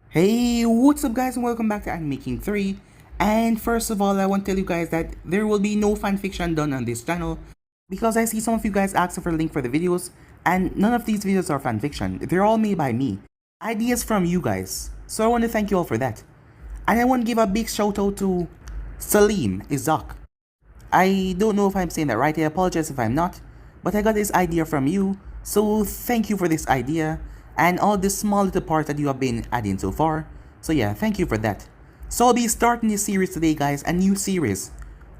Hey, what's up guys and welcome back to Making 3. And first of all, I want to tell you guys that there will be no fanfiction done on this channel because I see some of you guys asking for a link for the videos and none of these videos are fanfiction. They're all made by me. Ideas from you guys. So I want to thank you all for that. And I want to give a big shout out to Saleem, Ishaq. I don't know if I'm saying that right, I apologize if I'm not, but I got this idea from you, so thank you for this idea and all the small little parts that you have been adding so far. So yeah, thank you for that. So I'll be starting this series today guys, a new series.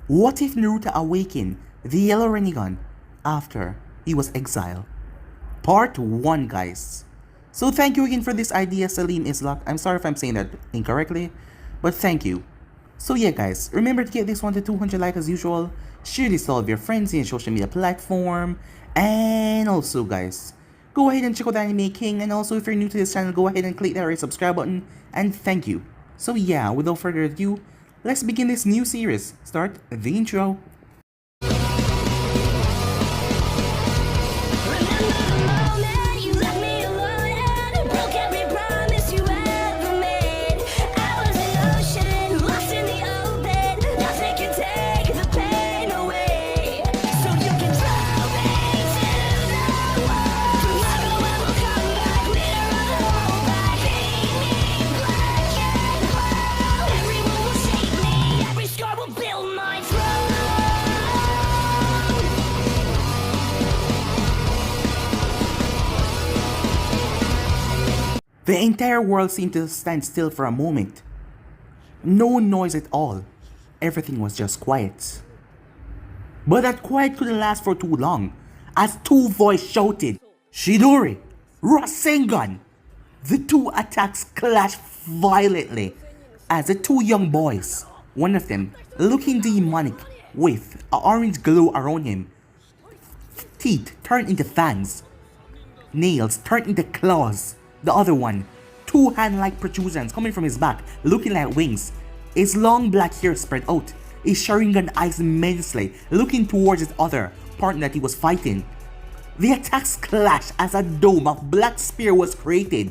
What if Naruto awakened the Yellow Rinnegan after he was exiled? Part 1 guys. So thank you again for this idea, Saleem Ishaq. I'm sorry if I'm saying that incorrectly, but thank you. So yeah guys, remember to get this one to 200 likes as usual, share this to all of your friends in your social media platform, and also guys, go ahead and check out Anime King, and also if you're new to this channel, go ahead and click that red subscribe button, and thank you. So yeah, without further ado, let's begin this new series. Start the intro. The entire world seemed to stand still for a moment. No noise at all. Everything was just quiet. But that quiet couldn't last for too long, as two voices shouted, "Shidori! Rasengan!" The two attacks clashed violently as the two young boys, one of them looking demonic with an orange glow around him, teeth turned into fangs, nails turned into claws. The other one, two hand-like protrusions coming from his back, looking like wings. His long black hair spread out, his Sharingan eyes immensely, looking towards his other partner that he was fighting. The attacks clashed as a dome of black spear was created,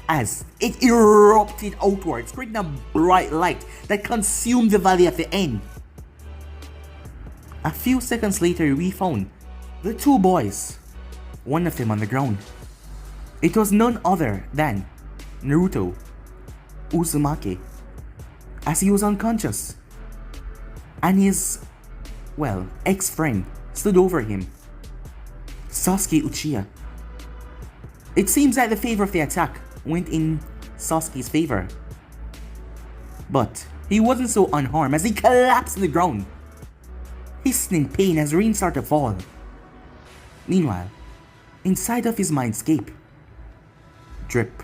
as it erupted outwards, creating a bright light that consumed the valley at the end. A few seconds later, we found the two boys, one of them on the ground. It was none other than Naruto Uzumaki, as he was unconscious, and his, well, ex-friend stood over him, Sasuke Uchiha. It seems that the favor of the attack went in Sasuke's favor, but he wasn't so unharmed as he collapsed to the ground, hissing in pain as rain started to fall. Meanwhile, inside of his mindscape, drip,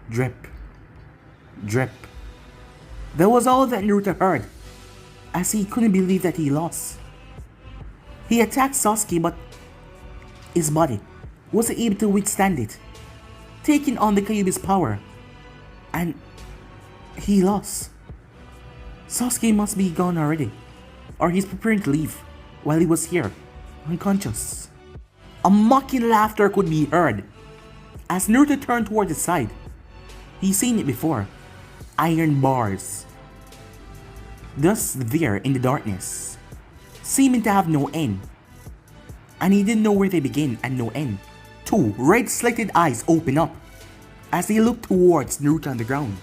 drip, drip. That was all that Naruto heard, as he couldn't believe that he lost. He attacked Sasuke, but his body wasn't able to withstand it, taking on the Kyuubi's power, and he lost. Sasuke must be gone already, or he's preparing to leave while he was here, unconscious. A mocking laughter could be heard as Naruto turned toward the side. He's seen it before. Iron bars. Thus there in the darkness, seeming to have no end. And he didn't know where they begin and no end. Two red slitted eyes open up as they look towards Naruto on the ground.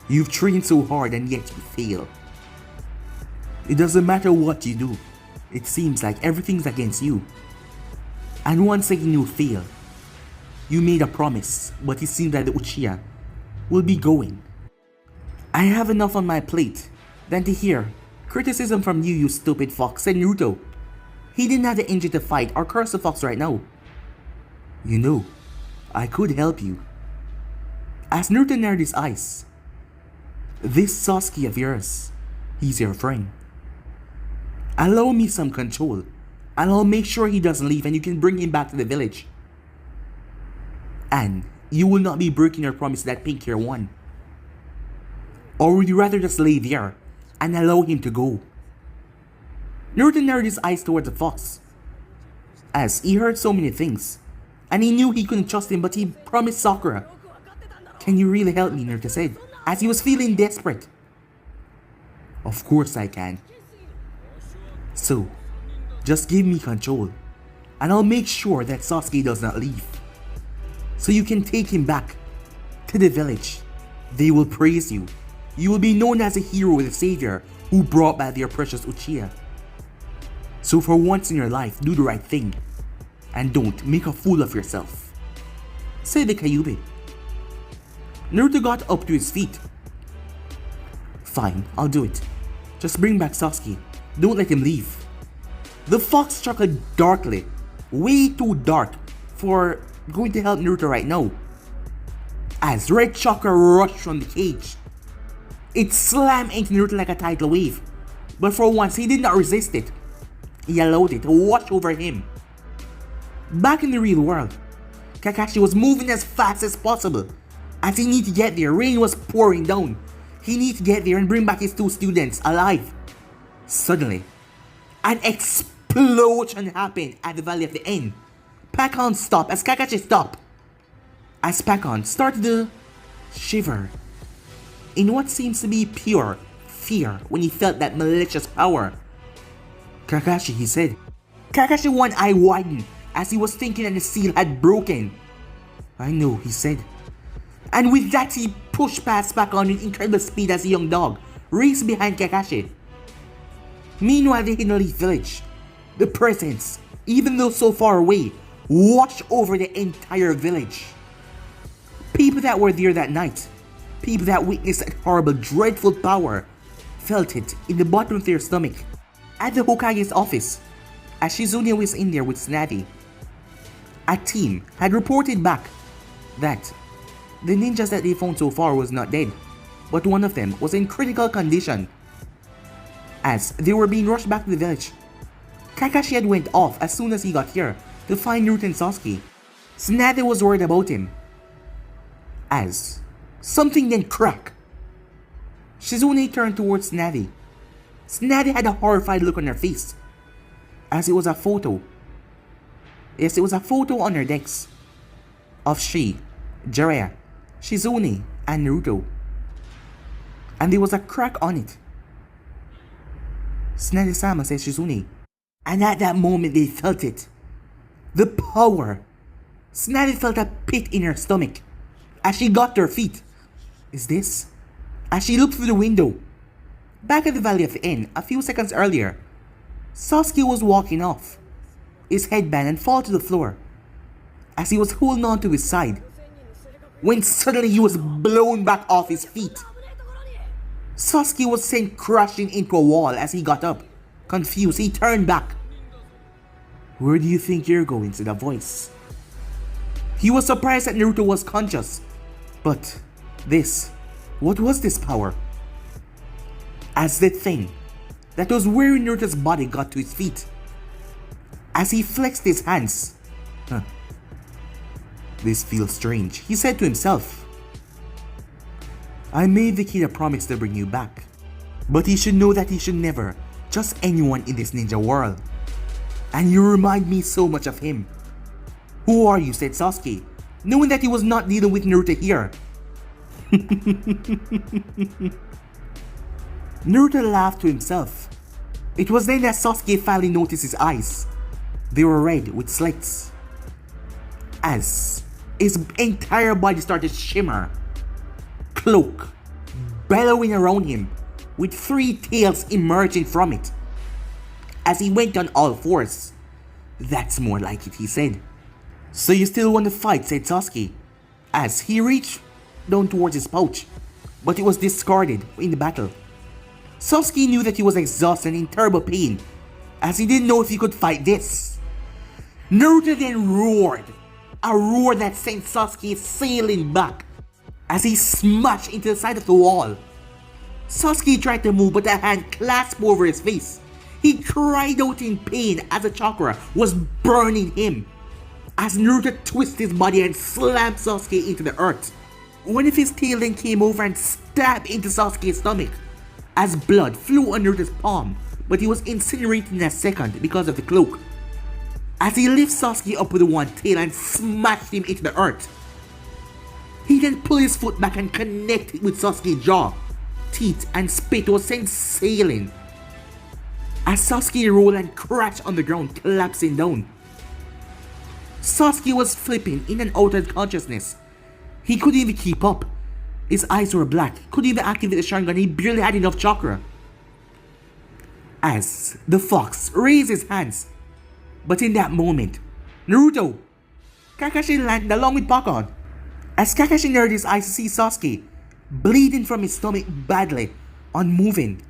You've trained so hard and yet you fail. It doesn't matter what you do. It seems like everything's against you. And once again you fail. You made a promise, but it seems that the Uchiha will be going. I have enough on my plate than to hear criticism from you, you stupid fox, said Naruto. He didn't have the engine to fight or curse the fox right now. You know, I could help you. As Naruto narrowed his eyes, this Sasuke of yours, he's your friend. Allow me some control, and I'll make sure he doesn't leave and you can bring him back to the village. And you will not be breaking your promise to that pink hair one. Or would you rather just lay there and allow him to go? Naruto narrowed his eyes towards the fox, as he heard so many things, and he knew he couldn't trust him, but he promised Sakura. Can you really help me, Naruto said, as he was feeling desperate. Of course I can. So, just give me control, and I'll make sure that Sasuke does not leave. So you can take him back to the village. They will praise you. You will be known as a hero and a savior who brought back their precious Uchiha. So for once in your life, do the right thing, and don't make a fool of yourself, said the Kyuubi. Naruto got up to his feet. Fine, I'll do it. Just bring back Sasuke. Don't let him leave. The fox chuckled darkly, way too dark for going to help Naruto right now. As red chakra rushed from the cage, it slammed into Naruto like a tidal wave, but for once he did not resist it. He allowed it to wash over him. Back in the real world, Kakashi was moving as fast as possible. As he needed to get there, rain was pouring down. He needed to get there and bring back his two students alive. Suddenly, an explosion happened at the Valley of the End. Pac-On stopped as Kakashi stopped. As Pac-On started to shiver in what seems to be pure fear when he felt that malicious power. Kakashi, he said. Kakashi one eye widened as he was thinking that the seal had broken. I know, he said. And with that he pushed past Pac-On with incredible speed as a young dog raced behind Kakashi. Meanwhile, the Hidden Leaf village, the presence, even though so far away, watched over the entire village. People that were there that night, people that witnessed that horrible, dreadful power, felt it in the bottom of their stomach. At the Hokage's office, as Shizune was in there with Tsunade, a team had reported back that the ninjas that they found so far was not dead, but one of them was in critical condition. As they were being rushed back to the village, Kakashi had went off as soon as he got here to find Naruto and Sasuke. Tsunade was worried about him. As something then cracked. Shizune turned towards Tsunade. Tsunade had a horrified look on her face, as it was a photo. Yes, it was a photo on her decks of Jiraiya, Shizune, and Naruto. And there was a crack on it. Tsunade-sama says Shizune. And at that moment they felt it. The power. Tsunade felt a pit in her stomach as she got to her feet. Is this? As she looked through the window. Back at the Valley of the End, a few seconds earlier, Sasuke was walking off, his headband and fall to the floor, as he was holding on to his side, when suddenly he was blown back off his feet. Sasuke was sent crashing into a wall as he got up. Confused, he turned back. Where do you think you're going? Said a voice. He was surprised that Naruto was conscious. But what was this power? As the thing that was wearing Naruto's body got to his feet, as he flexed his hands. This feels strange, he said to himself. I made the kid a promise to bring you back, but he should know that he should never trust anyone in this ninja world. And you remind me so much of him. Who are you? Said Sasuke, knowing that he was not dealing with Naruto here. Naruto laughed to himself. It was then that Sasuke finally noticed his eyes. They were red with slits, as his entire body started to shimmer, cloak bellowing around him, with 3 tails emerging from it, as he went on all fours. That's more like it, he said. So you still want to fight? Said Sasuke, as he reached down towards his pouch, but it was discarded in the battle. Sasuke knew that he was exhausted and in terrible pain, as he didn't know if he could fight this. Naruto then roared, a roar that sent Sasuke sailing back, as he smashed into the side of the wall. Sasuke tried to move, but a hand clasped over his face. He cried out in pain as the chakra was burning him, as Naruto twisted his body and slammed Sasuke into the earth. One of his tail then came over and stabbed into Sasuke's stomach, as blood flew on Naruto's palm, but he was incinerated in a second because of the cloak. as he lifts Sasuke up with one tail and smashed him into the earth. He then pulled his foot back and connected with Sasuke's jaw. Teeth and spit was sent sailing as Sasuke rolled and crashed on the ground, collapsing down. Sasuke was flipping in and out of consciousness. He couldn't even keep up. His eyes were black, couldn't even activate the Sharingan, he barely had enough chakra. As the fox raised his hands, but in that moment, Naruto, Kakashi landed along with Pakon. As Kakashi narrowed his eyes to see Sasuke, bleeding from his stomach badly, unmoving.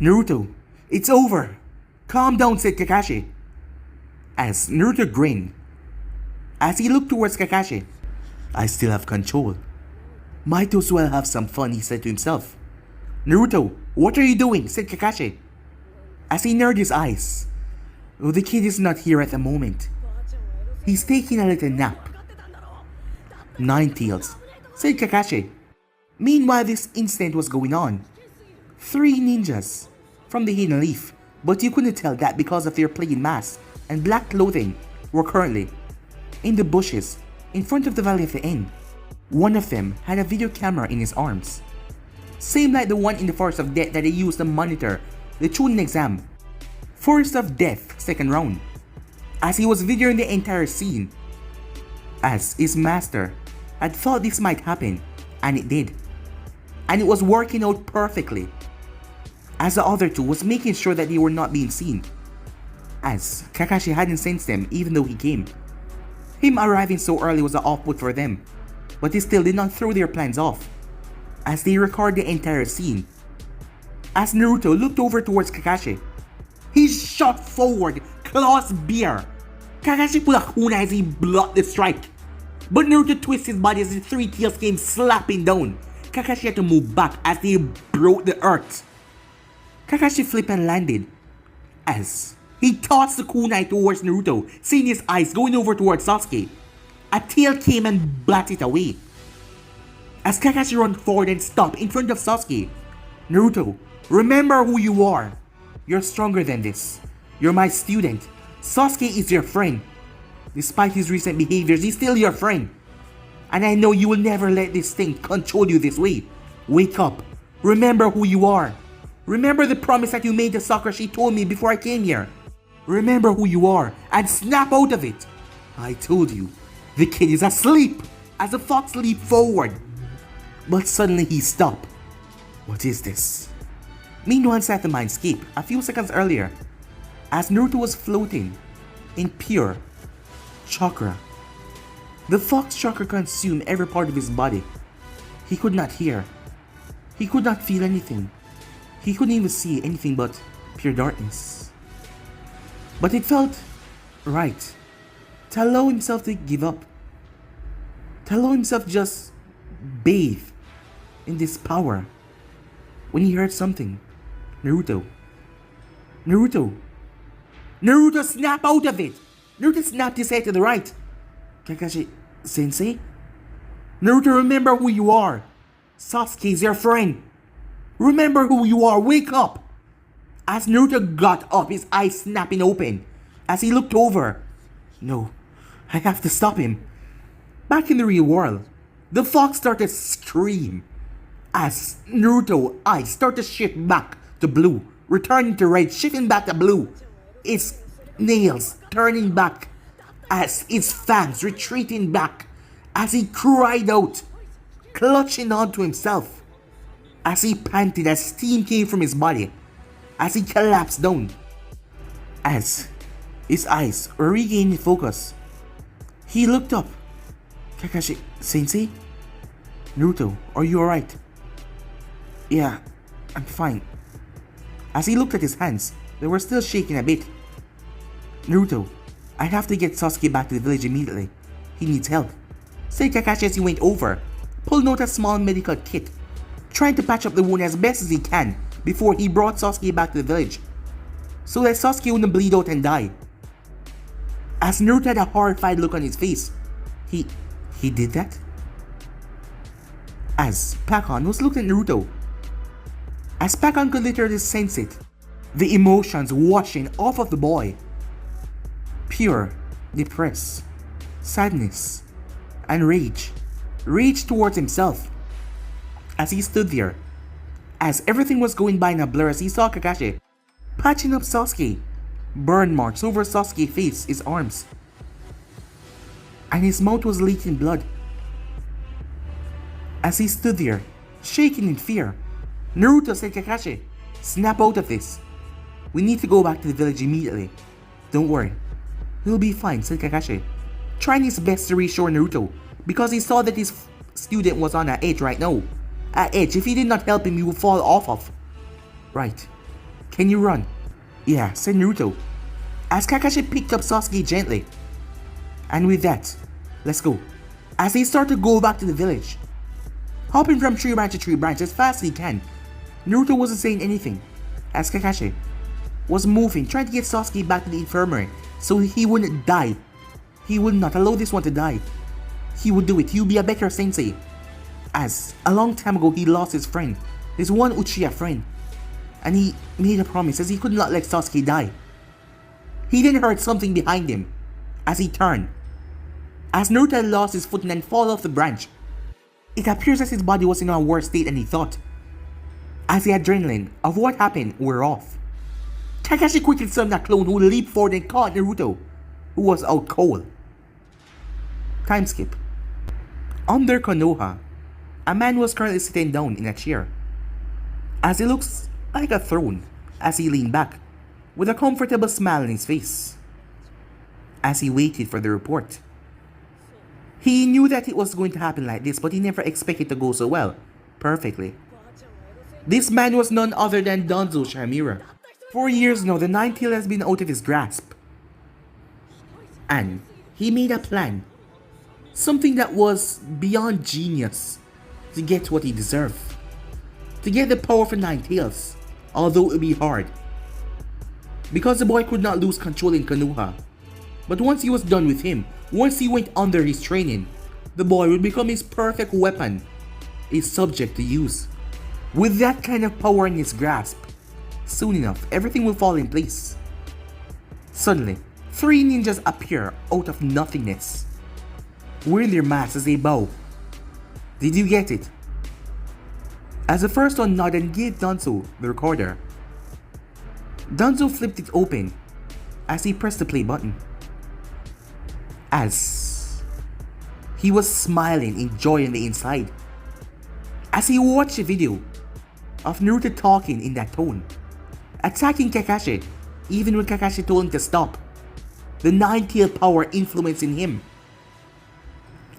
Naruto, it's over. Calm down, said Kakashi. As Naruto grinned, as he looked towards Kakashi. I still have control. Might as well have some fun, he said to himself. Naruto, what are you doing? Said Kakashi. As he narrowed his eyes. Oh, the kid is not here at the moment. He's taking a little nap. Ninetales, said Kakashi. Meanwhile, this incident was going on. 3 ninjas from the Hidden Leaf, but you couldn't tell that because of their plain masks and black clothing were currently in the bushes in front of the Valley of the End. One of them had a video camera in his arms, same like the one in the Forest of Death that they used to monitor the Chunin exam. Forest of Death, second round, as he was videoing the entire scene, as his master had thought this might happen, and it did. And it was working out perfectly, as the other two was making sure that they were not being seen, as Kakashi hadn't sensed them even though he came. Him arriving so early was an off-put for them, but they still did not throw their plans off, as they record the entire scene. As Naruto looked over towards Kakashi, he shot forward, claws bare. Kakashi pulled a kunai as he blocked the strike, but Naruto twisted his body as the 3 tails came slapping down. Kakashi had to move back as they broke the earth. Kakashi flipped and landed, as he tossed the kunai towards Naruto, seeing his eyes going over towards Sasuke. A tail came and blasted it away. As Kakashi ran forward and stopped in front of Sasuke. Naruto, remember who you are. You're stronger than this. You're my student. Sasuke is your friend. Despite his recent behaviors, he's still your friend. And I know you will never let this thing control you this way. Wake up. Remember who you are. Remember the promise that you made to Sakura she told me before I came here. Remember who you are and snap out of it. I told you, the kid is asleep, as the fox leaped forward. But suddenly he stopped. What is this? Meanwhile, inside the mindscape, a few seconds earlier, as Naruto was floating in pure chakra. The fox chakra consumed every part of his body. He could not hear. He could not feel anything. He couldn't even see anything but pure darkness. But it felt right to allow himself to give up. To allow himself just bathe in this power. When he heard something. Naruto. Naruto. Naruto, snap out of it! Naruto snapped his head to the right. Kakashi, Sensei? Naruto, remember who you are. Sasuke is your friend. Remember who you are, wake up! As Naruto got up, his eyes snapping open, as he looked over. No, I have to stop him. Back in the real world, the fox started to scream, as Naruto's eyes started to shift back to blue, returning to red, shifting back to blue. Its nails turning back, as its fangs retreating back, as he cried out, clutching onto himself, as he panted as steam came from his body, as he collapsed down. As his eyes regained focus, he looked up. Kakashi, Sensei? Naruto, are you alright? Yeah, I'm fine. As he looked at his hands, they were still shaking a bit. Naruto, I have to get Sasuke back to the village immediately. He needs help, said Kakashi as he went over, pulled out a small medical kit, trying to patch up the wound as best as he can before he brought Sasuke back to the village, so that Sasuke wouldn't bleed out and die. As Naruto had a horrified look on his face, he did that? As Pakon was looking at Naruto, as Pakon could literally sense it, the emotions washing off of the boy. Pure, depressed, sadness, and rage. Rage towards himself. As he stood there, as everything was going by in a blur, as he saw Kakashi patching up Sasuke. Burn marks over Sasuke's face, his arms. And his mouth was leaking blood. As he stood there, shaking in fear, Naruto said, Kakashi, snap out of this. We need to go back to the village immediately. Don't worry. We'll be fine, said Kakashi, trying his best to reassure Naruto, because he saw that his student was on an edge right now. An edge, if he did not help him, he would fall off of. Right. Can you run? Yeah, said Naruto, as Kakashi picked up Sasuke gently. And with that, let's go. As they start to go back to the village, hopping from tree branch to tree branch as fast as he can, Naruto wasn't saying anything, as Kakashi was moving, trying to get Sasuke back to the infirmary so he wouldn't die. He would not allow this one to die. He would do it. He would be a better sensei. As a long time ago he lost his friend, his one Uchiha friend, and he made a promise as he could not let Sasuke die. He then heard something behind him as he turned. As Naruto had lost his footing and fall off the branch, it appears as his body was in a worse state than he thought, as the adrenaline of what happened wore off. Kakashi quickly summoned a clone who leaped forward and caught Naruto, who was out cold. Time skip. Under Konoha, a man was currently sitting down in a chair, as it looks like a throne, as he leaned back, with a comfortable smile on his face, as he waited for the report. He knew that it was going to happen like this, but he never expected it to go so well, perfectly. This man was none other than Danzo Shamira. For years now, the Nine-Tail has been out of his grasp, and he made a plan, something that was beyond genius, to get what he deserved, to get the power for Nine-Tails, although it would be hard, because the boy could not lose control in Konoha. But once he was done with him, once he went under his training, the boy would become his perfect weapon, a subject to use. With that kind of power in his grasp, soon enough everything will fall in place. Suddenly, three ninjas appear out of nothingness, wearing their masks as they bow. Did you get it? As the first one nodded and gave Danzo the recorder, Danzo flipped it open as he pressed the play button. As he was smiling in joy on the inside, as he watched the video of Naruto talking in that tone, attacking Kakashi even when Kakashi told him to stop, the Nine-Tail power influencing him.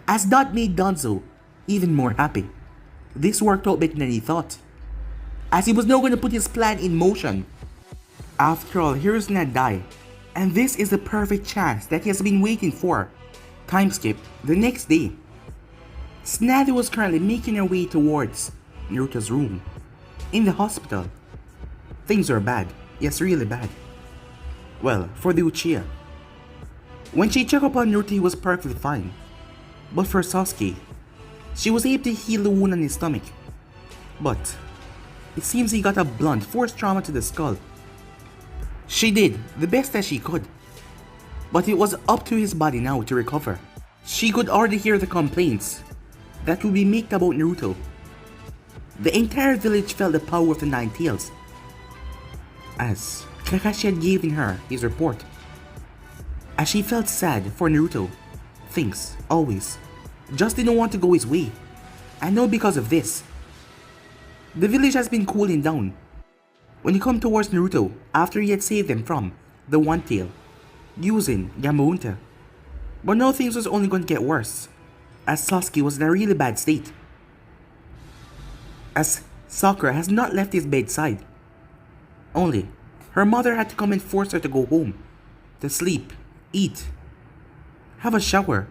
As that made Danzo even more happy. This worked out better than he thought, as he was now going to put his plan in motion. After all, heroes not die, and this is the perfect chance that he has been waiting for. Time skip. The next day, Tsunade was currently making her way towards Naruto's room in the hospital. Things are bad. Yes, really bad. Well, for the Uchiha. When she checked upon Naruto, he was perfectly fine. But for Sasuke, she was able to heal the wound on his stomach. But it seems he got a blunt force trauma to the skull. She did the best that she could, but it was up to his body now to recover. She could already hear the complaints that would be made about Naruto. The entire village felt the power of the Nine-Tails, as Kakashi had given her his report. As she felt sad for Naruto, things always just didn't want to go his way, and now because of this, the village has been cooling down. When he come towards Naruto after he had saved them from the One-Tail using Yamaunta. But now things was only going to get worse, as Sasuke was in a really bad state, as Sakura has not left his bedside. Only her mother had to come and force her to go home, to sleep, eat, have a shower,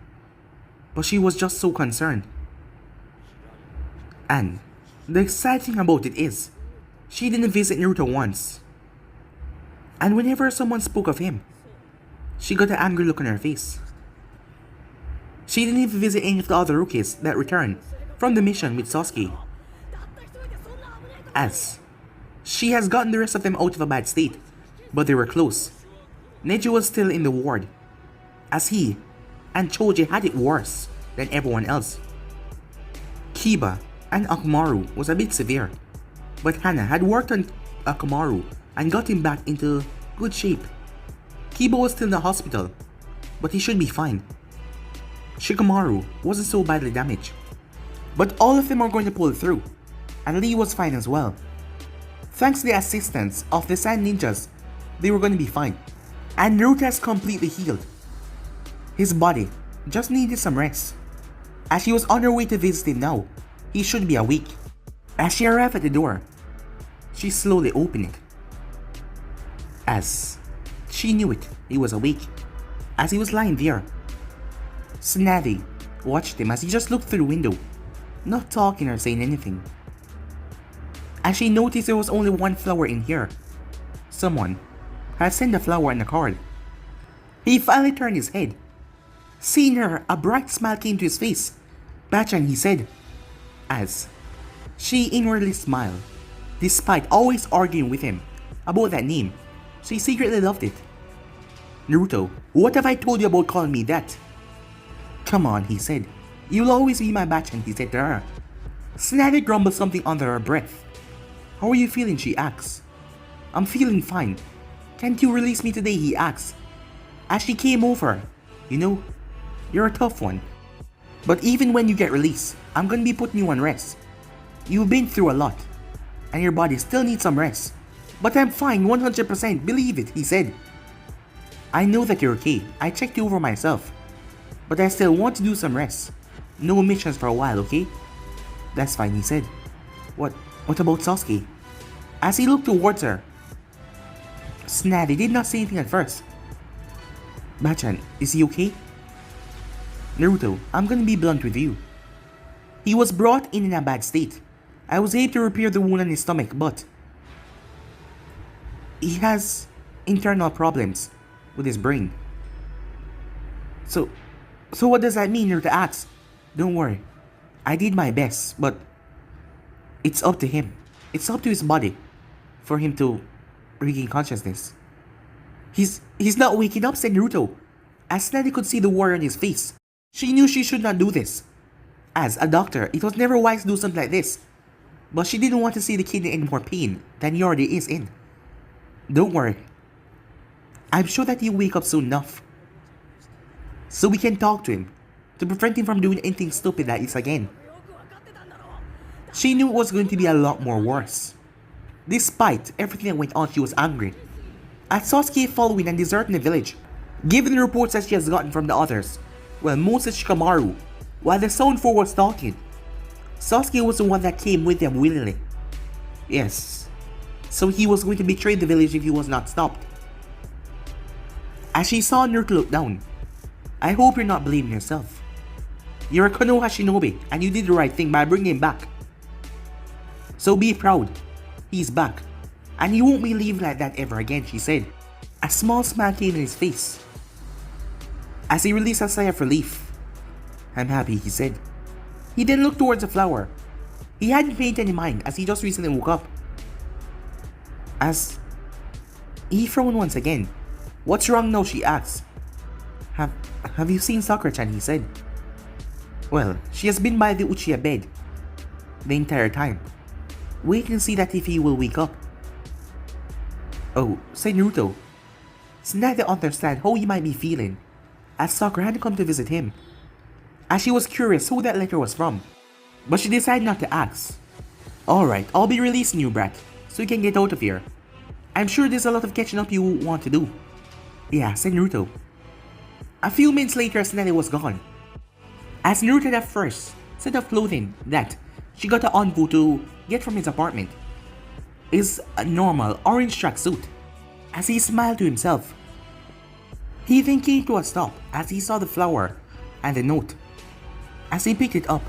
but she was just so concerned. And the exciting thing about it is, she didn't visit Naruto once, and whenever someone spoke of him, she got an angry look on her face. She didn't even visit any of the other rookies that returned from the mission with Sasuke, as she has gotten the rest of them out of a bad state, but they were close. Neji was still in the ward, as he and Choji had it worse than everyone else. Kiba and Akamaru was a bit severe, but Hana had worked on Akamaru and got him back into good shape. Kiba was still in the hospital, but he should be fine. Shikamaru wasn't so badly damaged, but all of them are going to pull through, and Lee was fine as well. Thanks to the assistance of the Sand Ninjas, they were going to be fine, and Naruto has completely healed. His body just needed some rest. As she was on her way to visit him now, he should be awake. As she arrived at the door, she slowly opened it. As she knew it, he was awake, as he was lying there. Tsunade watched him as he just looked through the window, not talking or saying anything. As she noticed there was only one flower in here, someone had sent a flower and a card. He finally turned his head. Seeing her, a bright smile came to his face. Bachan, he said, as she inwardly smiled. Despite always arguing with him about that name, she secretly loved it. Naruto, what have I told you about calling me that? Come on, he said. You'll always be my Bachan, he said to her. Tsunade grumbled something under her breath. How are you feeling, she asks. I'm feeling fine. Can't you release me today, he asks. As she came over, you know, you're a tough one. But even when you get released, I'm gonna be putting you on rest. You've been through a lot, and your body still needs some rest. But I'm fine 100%, believe it, he said. I know that you're okay, I checked you over myself. But I still want to do some rest. No missions for a while, okay? That's fine, he said. What about Sasuke? As he looked towards her, Tsunade did not say anything at first. Bachan, is he okay? Naruto, I'm gonna be blunt with you. He was brought in a bad state. I was able to repair the wound on his stomach, but he has internal problems with his brain. So what does that mean, Naruto asks? Don't worry, I did my best, but it's up to him. It's up to his body for him to regain consciousness. He's not waking up, said Naruto. As Tsunade could see the worry on his face, she knew she should not do this. As a doctor, it was never wise to do something like this. But she didn't want to see the kid in any more pain than he already is in. Don't worry. I'm sure that he'll wake up soon enough. So we can talk to him, to prevent him from doing anything stupid like this again. She knew it was going to be a lot more worse. Despite everything that went on, she was angry at Sasuke following and deserting the village. Given the reports that she has gotten from the others, well, most is Shikamaru, while the Zone 4 was talking. Sasuke was the one that came with them willingly. Yes, so he was going to betray the village if he was not stopped. As she saw Naruto look down, I hope you're not blaming yourself. You're a Konoha shinobi and you did the right thing by bringing him back. So be proud. He's back. And he won't be leaving like that ever again, she said. A small smile came in his face as he released a sigh of relief. I'm happy, he said. He then looked towards the flower. He hadn't paid any mind as he just recently woke up. As he frowned once again. What's wrong now, she asked. Have you seen Sakura-chan, he said. Well, she has been by the Uchiha bed the entire time. Wait and see that if he will wake up. Oh, said Naruto. Tsunade understand how he might be feeling, as Sakura had come to visit him. As she was curious who that letter was from, but she decided not to ask. Alright, I'll be releasing you, brat, so you can get out of here. I'm sure there's a lot of catching up you want to do. Yeah, said Naruto. A few minutes later, Tsunade was gone. As Naruto had first set of clothing that she got to Anbu to get from his apartment is a normal orange tracksuit. As he smiled to himself, he then came to a stop as he saw the flower and the note. As he picked it up,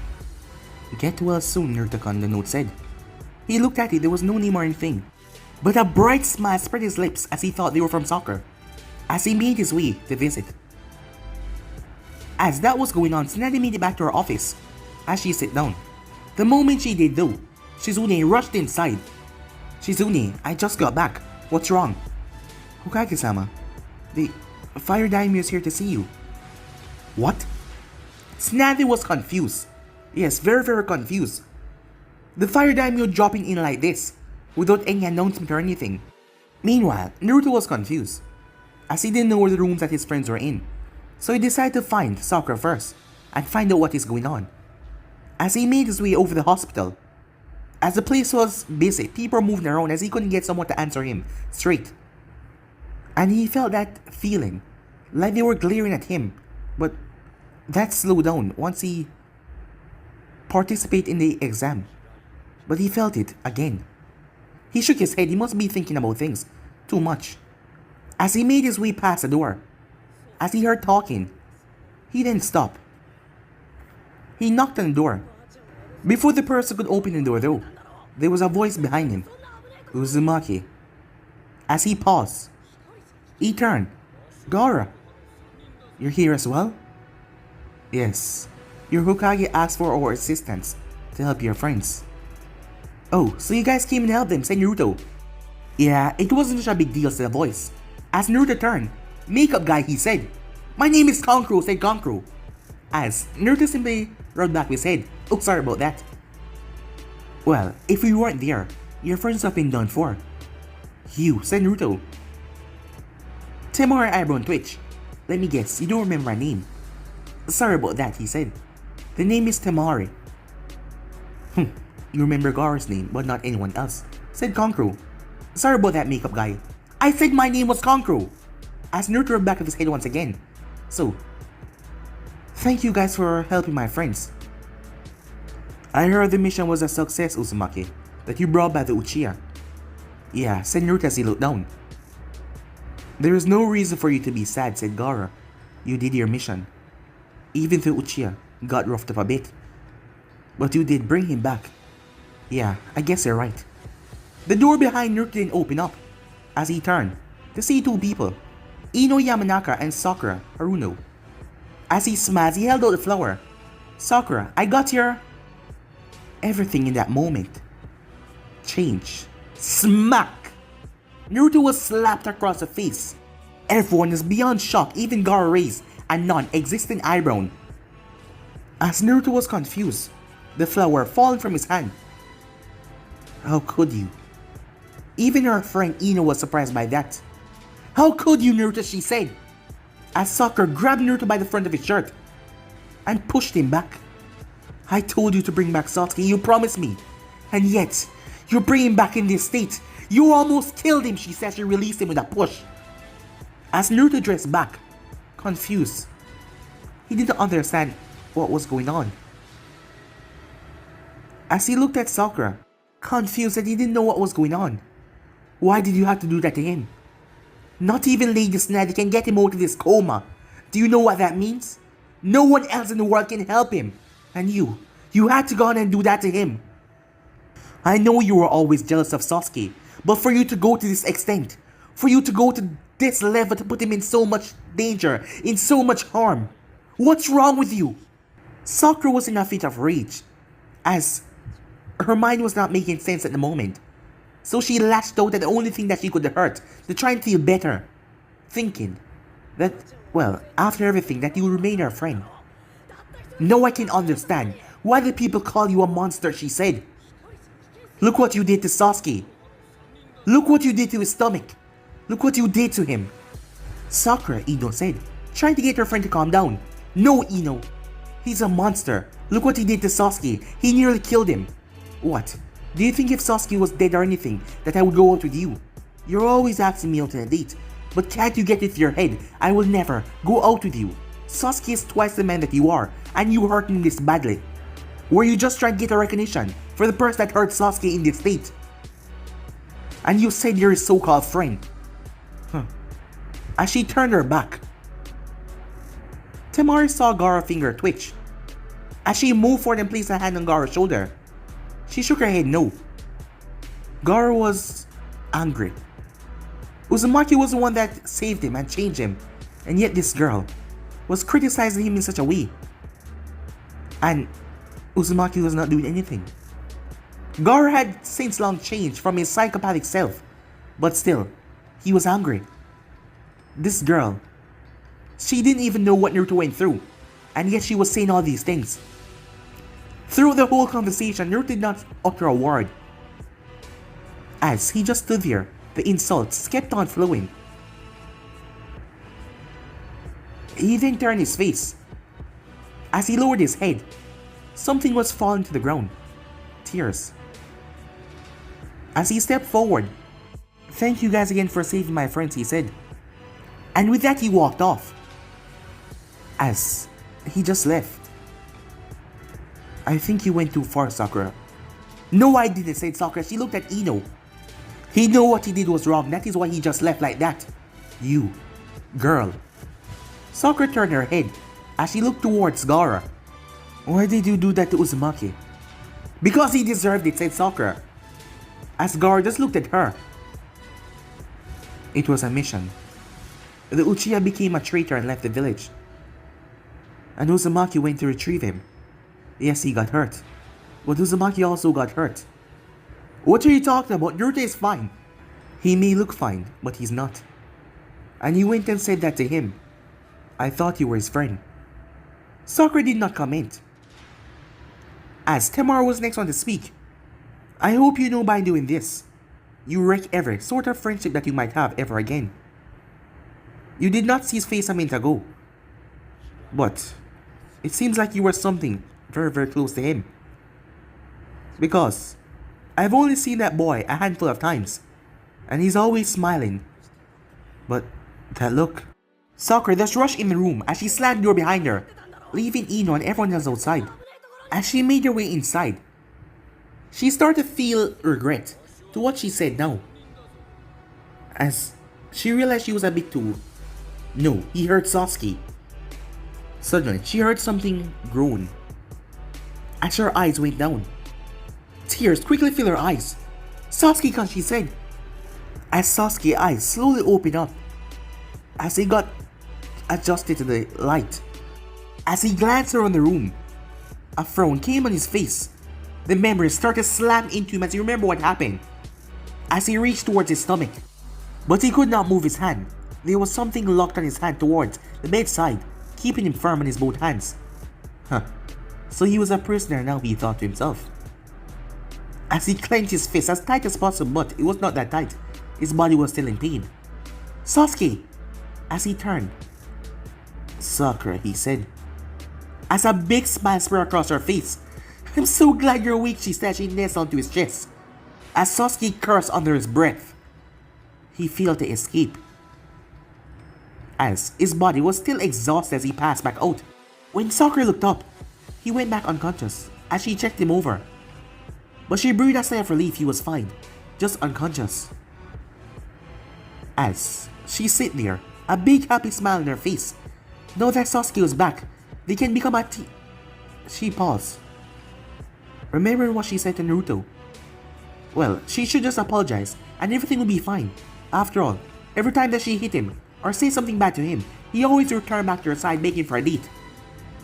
get well soon, Naruto-kun, the note said. He looked at it, there was no name or anything, but a bright smile spread his lips as he thought they were from Sakura, as he made his way to visit. As that was going on, Tsunade made it back to her office as she sat down. The moment she did though, Shizune rushed inside. Shizune, I just got back. What's wrong? Hokage-sama, the Fire Daimyo is here to see you. What? Tsunade was confused. Yes, very very confused. The fire daimyo dropping in like this, without any announcement or anything. Meanwhile, Naruto was confused, as he didn't know the rooms that his friends were in. So he decided to find Sakura first, and find out what is going on. As he made his way over the hospital, as the place was busy, people were moving around as he couldn't get someone to answer him straight. And he felt that feeling, like they were glaring at him, but that slowed down once he participated in the exam. But he felt it again. He shook his head, he must be thinking about things too much. As he made his way past the door, as he heard talking, he didn't stop. He knocked on the door. Before the person could open the door though, there was a voice behind him. Uzumaki. As he paused, he turned. Gaara, you're here as well? Yes. Your Hokage asked for our assistance to help your friends. Oh, so you guys came and helped them, said Naruto. Yeah, it wasn't such a big deal, said the voice. As Naruto turned, makeup guy, he said. My name is Kankuro, said Kankuro. As Naruto simply rubbed back his head. Oh, sorry about that. Well, if we weren't there, your friends have been done for. You, said Naruto. Temari eyebrow twitched. Let me guess, you don't remember my name. Sorry about that, he said. The name is Temari. You remember Gaara's name, but not anyone else, said Kankuro. Sorry about that, makeup guy. I said my name was Kankuro. As Naruto rubbed back of his head once again. So, thank you guys for helping my friends. I heard the mission was a success, Uzumaki, that you brought back the Uchiha. Yeah, said Naruto as he looked down. There is no reason for you to be sad, said Gaara. You did your mission. Even though Uchiha got roughed up a bit. But you did bring him back. Yeah, I guess you're right. The door behind Naruto didn't open up, as he turned to see two people, Ino Yamanaka and Sakura Haruno. As he smiled, he held out the flower. Sakura, I got your... Everything in that moment changed. Smack! Naruto was slapped across the face. Everyone is beyond shock, even Gaara raised a non-existent eyebrow. As Naruto was confused, the flower falling from his hand. How could you? Even her friend Ino was surprised by that. How could you, Naruto, she said, as Sakura grabbed Naruto by the front of his shirt and pushed him back. I told you to bring back Sasuke, you promised me, and yet you bring him back in this state. You almost killed him, she said. She released him with a push. As Naruto dressed back, confused, he didn't understand what was going on. As he looked at Sakura, confused that he didn't know what was going on. Why did you have to do that to him? Not even Lady Tsunade can get him out of this coma. Do you know what that means? No one else in the world can help him. And you had to go on and do that to him. I know you were always jealous of Sasuke, but for you to go to this extent, for you to go to this level to put him in so much danger, in so much harm, what's wrong with you? Sakura was in a fit of rage, as her mind was not making sense at the moment. So she lashed out at the only thing that she could hurt, to try and feel better, thinking that, well, after everything, that you will remain her friend. Now I can understand why the people call you a monster, she said. Look what you did to Sasuke. Look what you did to his stomach. Look what you did to him. Sakura, Ino said, trying to get her friend to calm down. No, Ino. He's a monster. Look what he did to Sasuke. He nearly killed him. What? Do you think if Sasuke was dead or anything, that I would go out with you? You're always asking me out on a date, but can't you get it to your head? I will never go out with you. Sasuke is twice the man that you are, and you hurt him this badly. Were you just trying to get a recognition for the person that hurt Sasuke in this state? And you said you're his so-called friend. As she turned her back, Temari saw Gaara's finger twitch. As she moved forward and placed a hand on Gaara's shoulder, she shook her head no. Gaara was angry. Uzumaki was the one that saved him and changed him, and yet this girl was criticizing him in such a way. And Uzumaki was not doing anything. Gaara had since long changed from his psychopathic self, but still, he was angry. This girl, she didn't even know what Naruto went through, and yet she was saying all these things. Through the whole conversation, Naruto did not utter a word. As he just stood there, the insults kept on flowing. He then turned his face. As he lowered his head, something was falling to the ground. Tears. As he stepped forward, "Thank you guys again for saving my friends," he said. And with that he walked off. As he just left. "I think you went too far, Sakura." "No, I didn't," said Sakura. She looked at Ino. He knew what he did was wrong. That is why he just left like that. "You, girl." Sakura turned her head as she looked towards Gaara. "Why did you do that to Uzumaki?" "Because he deserved it," said Sakura. As Gaara just looked at her. "It was a mission. The Uchiha became a traitor and left the village. And Uzumaki went to retrieve him. Yes, he got hurt. But Uzumaki also got hurt." "What are you talking about? Naruto is fine." "He may look fine, but he's not. And you went and said that to him. I thought you were his friend." Sakura did not comment. As Temari was next on to speak. "I hope you know by doing this, you wreck every sort of friendship that you might have ever again. You did not see his face a minute ago. But it seems like you were something very, very close to him. Because I've only seen that boy a handful of times, and he's always smiling. But that look." Sakura just rushed in the room as she slammed the door behind her, leaving Ino and everyone else outside. As she made her way inside, she started to feel regret to what she said now. As she realized she was a bit too... No, he heard Sasuke. Suddenly, she heard something groan. As her eyes went down, tears quickly filled her eyes. "Sasuke-kun," she said. As Sasuke's eyes slowly opened up, as he got adjusted to the light. As he glanced around the room, a frown came on his face. The memories started to slam into him as he remembered what happened. As he reached towards his stomach, but he could not move his hand. There was something locked on his hand towards the bedside, keeping him firm on his both hands. So he was a prisoner now, he thought to himself. As he clenched his fist as tight as possible, but it was not that tight. His body was still in pain. "Sasuke!" As he turned. "Sakura," he said. As a big smile spread across her face. "I'm so glad you're awake," she said. She nestled to his chest. As Sasuke cursed under his breath, he failed to escape. As his body was still exhausted as he passed back out. When Sakura looked up, he went back unconscious as she checked him over. But she breathed a sigh of relief. He was fine, just unconscious. As she sit there, a big happy smile on her face. Now that Sasuke was back, they can become a team. She paused, remembering what she said to Naruto. Well, she should just apologize and everything will be fine. After all, every time that she hit him or say something bad to him, he always returned back to her side begging for a date.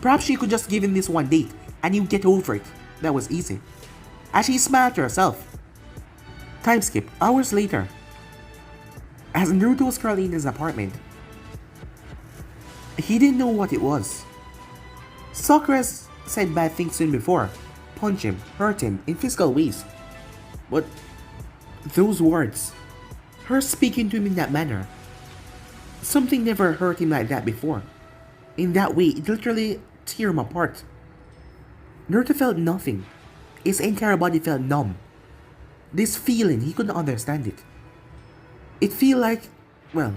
Perhaps she could just give him this one date and he'd get over it. That was easy. As she smiled to herself. Time skip, hours later. As Naruto was currently in his apartment, he didn't know what it was. Sakura said bad things to him before, punch him, hurt him in physical ways. But those words, her speaking to him in that manner, something never hurt him like that before. In that way, it literally tore him apart. Naruto felt nothing. His entire body felt numb. This feeling, he couldn't understand it. It felt like, well,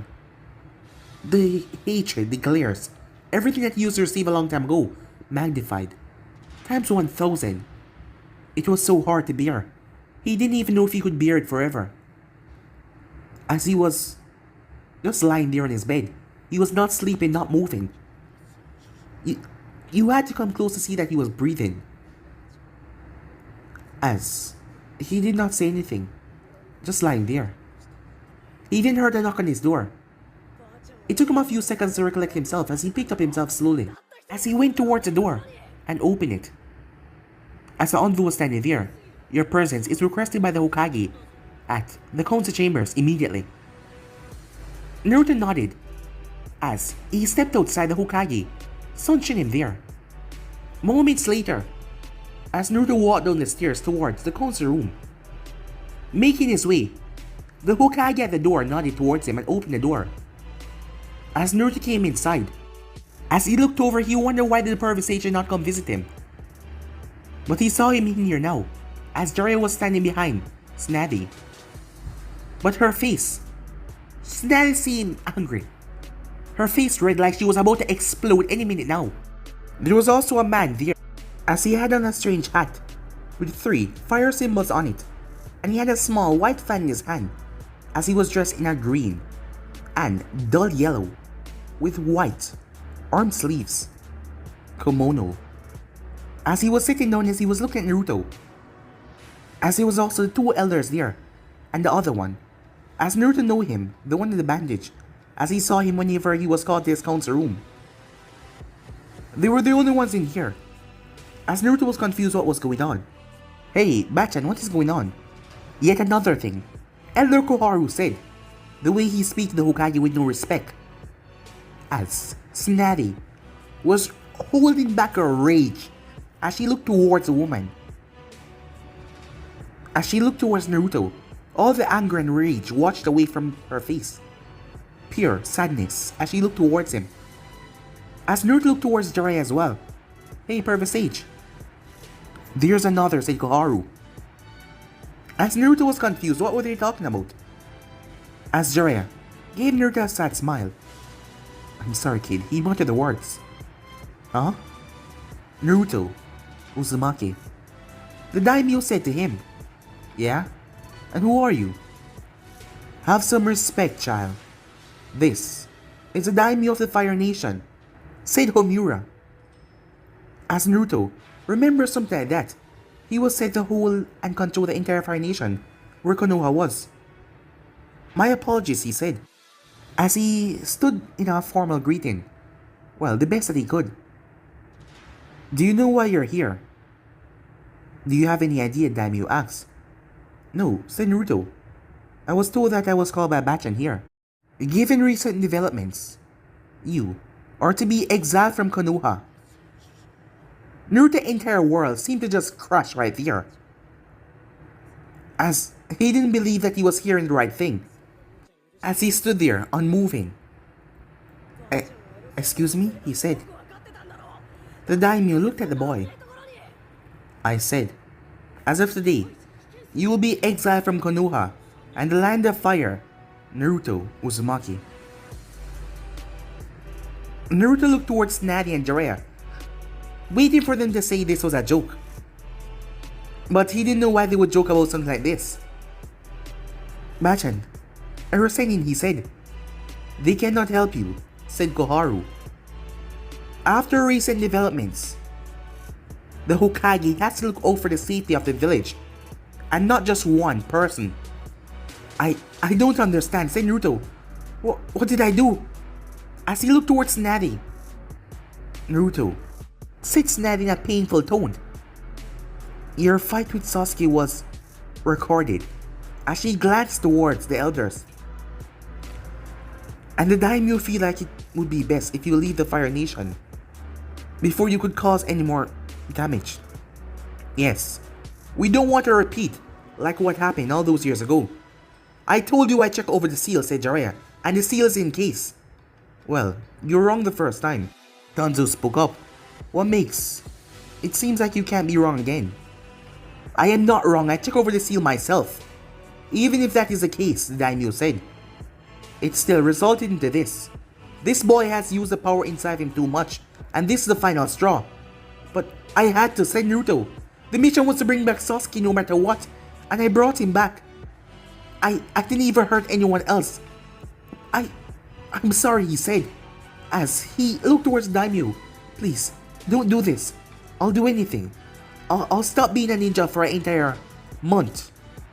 the hatred, the glares, everything that he used to receive a long time ago, magnified. Times 1000. It was so hard to bear. He didn't even know if he could bear it forever. As he was just lying there on his bed, he was not sleeping, not moving. You had to come close to see that he was breathing. As he did not say anything, just lying there. He then heard a knock on his door. It took him a few seconds to recollect himself as he picked up himself slowly, as he went towards the door and opened it. As the envoy was standing there, your presence is requested by the Hokage at the council chambers immediately. Naruto nodded as he stepped outside the Hokage. sun shining there. Moments later, as Naruto walked down the stairs towards the council room, making his way, the Hokage at the door nodded towards him and opened the door. As Naruto came inside, as he looked over, he wondered why did the pervy sage not come visit him. But he saw him in here now, as Jiraiya was standing behind Snady. But her face, Snady seemed angry. Her face red like she was about to explode any minute now. There was also a man there, as he had on a strange hat with 3 fire symbols on it, and he had a small white fan in his hand, as he was dressed in a green and dull yellow with white arm sleeves kimono. As he was sitting down, as he was looking at Naruto, as there was also the 2 elders there, and the other one, as Naruto knew him, the one in the bandage, as he saw him whenever he was called to his council room. They were the only ones in here, as Naruto was confused what was going on. Hey, Bachan, what is going on? Yet another thing, Elder Koharu said, the way he speaks to the Hokage with no respect. As Snady was holding back her rage as she looked towards the woman. As she looked towards Naruto, all the anger and rage washed away from her face. Pure sadness as she looked towards him. As Naruto looked towards Jiraiya as well. Hey, pervy sage. There's another, said Koharu. As Naruto was confused, what were they talking about? As Jiraiya gave Naruto a sad smile. I'm sorry, kid, he muttered the words. Huh? Naruto, Uzumaki. The daimyo said to him. Yeah? And who are you? Have some respect, child. This is the daimyo of the Fire Nation, said Homura. As Naruto remembers something like that, he was said to hold and control the entire Fire Nation, where Konoha was. My apologies, he said, as he stood in a formal greeting. Well, the best that he could. Do you know why you're here? Do you have any idea, daimyo asked. No, said Naruto. I was told that I was called by Bachan here. Given recent developments, you are to be exiled from Konoha. Naruto's entire world seemed to just crash right there, as he didn't believe that he was hearing the right thing. As he stood there, unmoving. Excuse me, he said. The daimyo looked at the boy. I said, as of today, you will be exiled from Konoha and the land of fire, Naruto Uzumaki. Naruto looked towards Snady and Jiraiya, waiting for them to say this was a joke. But he didn't know why they would joke about something like this. Bachan, Erosenin, he said. They cannot help you, said Koharu. After recent developments, the Hokage has to look out for the safety of the village, and not just one person. I don't understand, said Naruto. What did I do? As he looked towards Snady. Naruto, said Snady in a painful tone. Your fight with Sasuke was recorded, as she glanced towards the elders. And the daimyo feel like it would be best if you leave the Fire Nation before you could cause any more damage. Yes, we don't want to repeat like what happened all those years ago. I told you I checked over the seal, said Jiraiya, and the seal is in case. Well, you're wrong the first time. Danzo spoke up. What makes? It seems like you can't be wrong again. I am not wrong, I checked over the seal myself. Even if that is the case, the daimyo said, it still resulted into this. This boy has used the power inside him too much, and this is the final straw. But I had to, said Naruto. The mission was to bring back Sasuke no matter what, and I brought him back. I didn't even hurt anyone else. I'm sorry, he said, as he looked towards Daimyo. Please, don't do this. I'll do anything. I'll stop being a ninja for an entire month,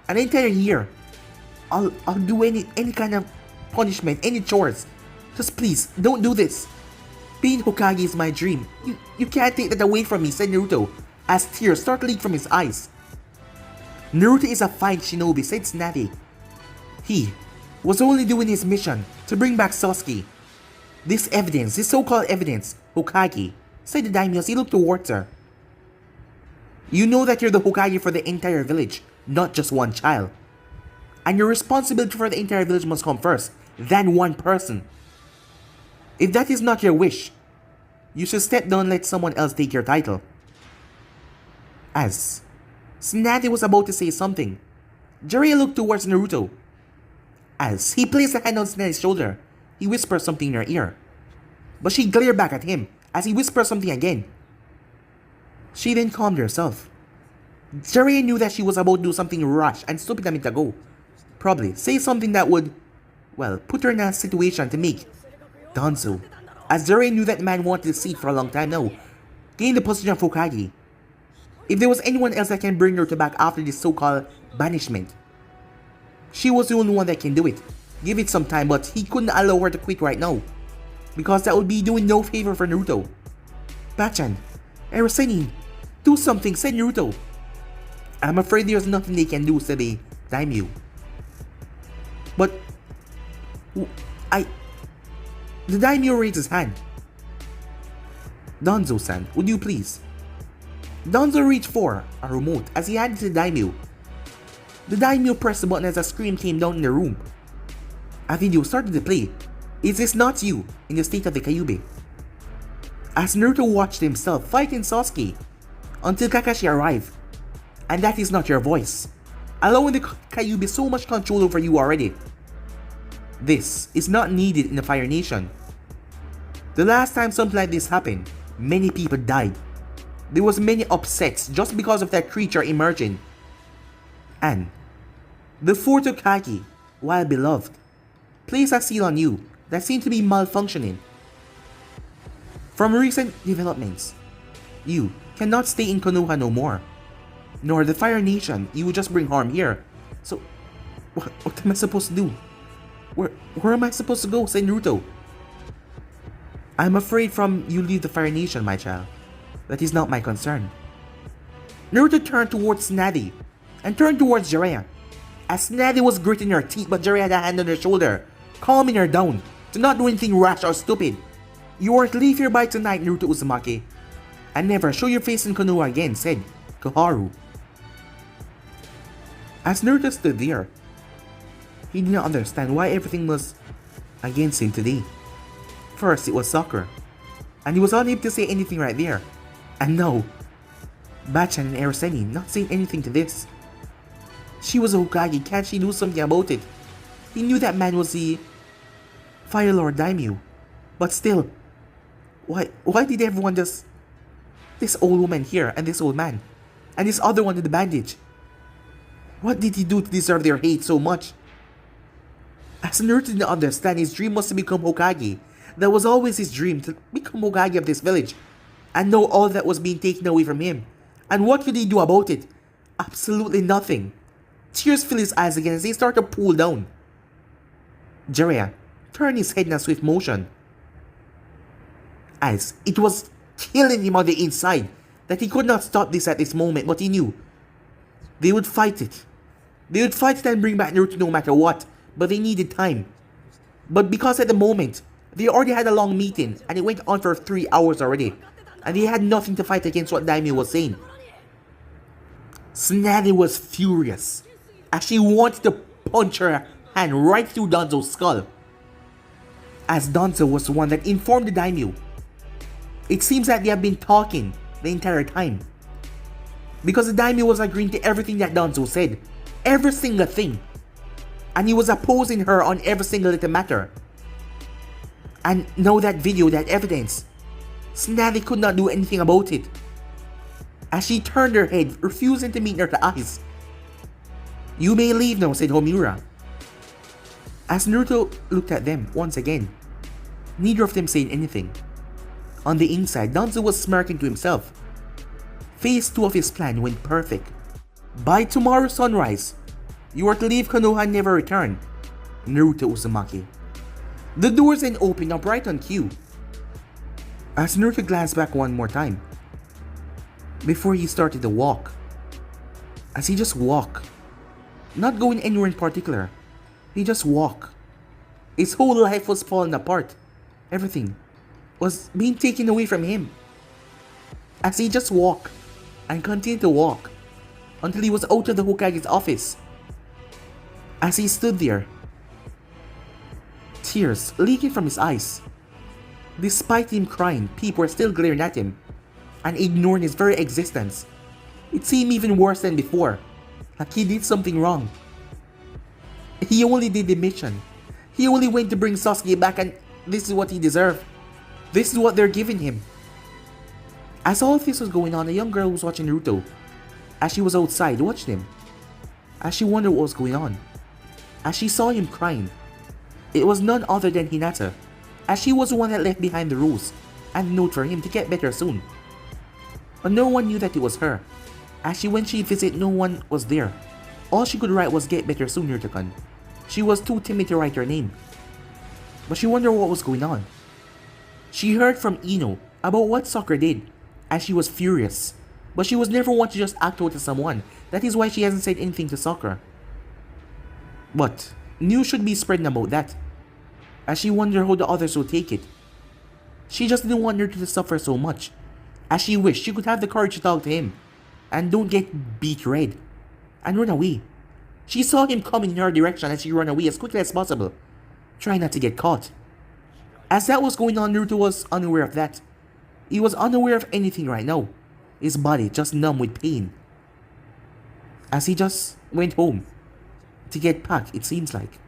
an entire year. I'll do any kind of punishment, any chores. Just please, don't do this. Being Hokage is my dream. You can't take that away from me, said Naruto, as tears started leaking from his eyes. Naruto is a fine shinobi, said Snady. He was only doing his mission to bring back Sasuke. This evidence, this so-called evidence, Hokage, said the daimyo as he looked towards her. You know that you're the Hokage for the entire village, not just one child. And your responsibility for the entire village must come first, than one person. If that is not your wish, you should step down and let someone else take your title. As Tsunade was about to say something, Jiraiya looked towards Naruto. As he placed a hand on Tsunade's shoulder, he whispered something in her ear. But she glared back at him as he whispered something again. She then calmed herself. Jiraiya knew that she was about to do something rash and stupid a minute ago. Probably say something that would, well, put her in a situation to make Danzo, as Jiraiya knew that the man wanted the seat for a long time now, gain the position of Hokage. If there was anyone else that can bring her to back after this so-called banishment, she was the only one that can do it. Give it some time, but he couldn't allow her to quit right now, because that would be doing no favor for Naruto. Bachan, Saleem, do something, said Naruto. I'm afraid there's nothing they can do, said the daimyo. But the daimyo raised his hand. Danzo-san, would you please? Danzo reached for a remote as he handed it to the daimyo. The daimyo pressed the button as a scream came down in the room. A video started to play. Is this not you in the state of the Kyuubi? As Naruto watched himself fighting Sasuke until Kakashi arrived. And that is not your voice, allowing the Kyuubi so much control over you already. This is not needed in the Fire Nation. The last time something like this happened, many people died. There was many upsets just because of that creature emerging. And the fourth Hokage, while beloved, placed a seal on you that seemed to be malfunctioning. From recent developments, you cannot stay in Konoha no more. Nor the Fire Nation, you will just bring harm here. So, what am I supposed to do? Where am I supposed to go, said Naruto. I'm afraid from you leave the Fire Nation, my child. That is not my concern. Naruto turned towards Tsunade and turned towards Jiraiya. As Tsunade was gritting her teeth, but Jiraiya had a hand on her shoulder, calming her down to not do anything rash or stupid. You are to leave here by tonight, Naruto Uzumaki, and never show your face in Konoha again, said Koharu. As Naruto stood there, he did not understand why everything was against him today. First, it was soccer, and he was unable to say anything right there. And now, Bachan and Saleem not saying anything to this. She was a Hokage, can't she do something about it? He knew that man was the Fire Lord Daimyo, but still, why did everyone just... This old woman here, and this old man, and this other one with the bandage. What did he do to deserve their hate so much? As Naruto didn't understand, his dream was to become Hokage. That was always his dream, to become Hokage of this village. And now all that was being taken away from him. And what could he do about it? Absolutely nothing. Tears filled his eyes again as they started to pool down. Jiraiya turned his head in a swift motion, as it was killing him on the inside that he could not stop this at this moment, but he knew they would fight it. They would fight it and bring back Naruto no matter what, but they needed time. But because at the moment, they already had a long meeting and it went on for 3 hours already, and they had nothing to fight against what Daimyo was saying. Tsunade was furious as she wanted to punch her hand right through Danzo's skull, as Danzo was the one that informed the Daimyo. It seems that they have been talking the entire time, because the Daimyo was agreeing to everything that Danzo said, every single thing, and he was opposing her on every single little matter. And now that video, that evidence, Tsunade could not do anything about it, as she turned her head, refusing to meet her eyes. You may leave now, said Homura. As Naruto looked at them once again, neither of them said anything. On the inside, Danzo was smirking to himself. Phase 2 of his plan went perfect. By tomorrow's sunrise, you are to leave Konoha and never return, Naruto Uzumaki. The doors then opened up right on cue, as Naruto glanced back one more time before he started to walk. As he just walked, not going anywhere in particular, he just walked. His whole life was falling apart. Everything was being taken away from him. As he just walked and continued to walk until he was out of the Hokage's office. As he stood there, tears leaking from his eyes. Despite him crying, people were still glaring at him and ignoring his very existence. It seemed even worse than before, like he did something wrong. He only did the mission. He only went to bring Sasuke back, and this is what he deserved. This is what they're giving him. As all of this was going on, a young girl was watching Naruto. As she was outside, watched him. As she wondered what was going on. As she saw him crying. It was none other than Hinata, as she was the one that left behind the rose and a note for him to get better soon. But no one knew that it was her, as when she visited, no one was there. All she could write was "Get better soon, Naruto-kun." She was too timid to write her name. But she wondered what was going on. She heard from Ino about what Sakura did, as she was furious. But she was never one to just act out to someone. That is why she hasn't said anything to Sakura. But news should be spreading about that, as she wondered how the others would take it. She just didn't want Naruto to suffer so much, as she wished she could have the courage to talk to him and don't get beat red and run away. She saw him coming in her direction as she ran away as quickly as possible, trying not to get caught. As that was going on, Naruto was unaware of that. He was unaware of anything right now, his body just numb with pain. As he just went home to get packed, it seems like.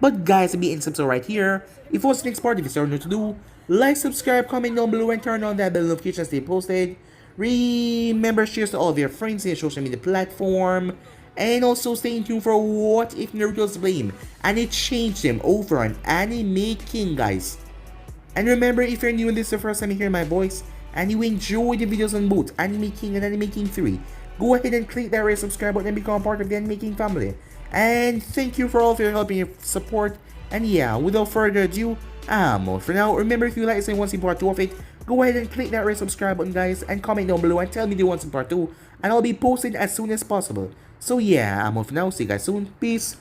But guys, be in subscribe right here. If what's the next part, if you started to do, like, subscribe, comment down below, and turn on that bell notification to stay posted. Remember, share to all of your friends in your social media platform. And also stay tuned for What If Naruto's Blame, and it changed him over on Anime King, guys. And remember, if you're new and this is the first time you hear my voice, and you enjoy the videos on both Anime King and Anime King 3, go ahead and click that red subscribe button and become part of the Anime King family. And thank you for all of your help and your support. And yeah, without further ado, I'm out for now. Remember, if you like this and want to see part 2 of it, go ahead and click that red subscribe button, guys, and comment down below and tell me you want some part 2, and I'll be posting as soon as possible. So yeah, I'm out for now. See you guys soon. Peace.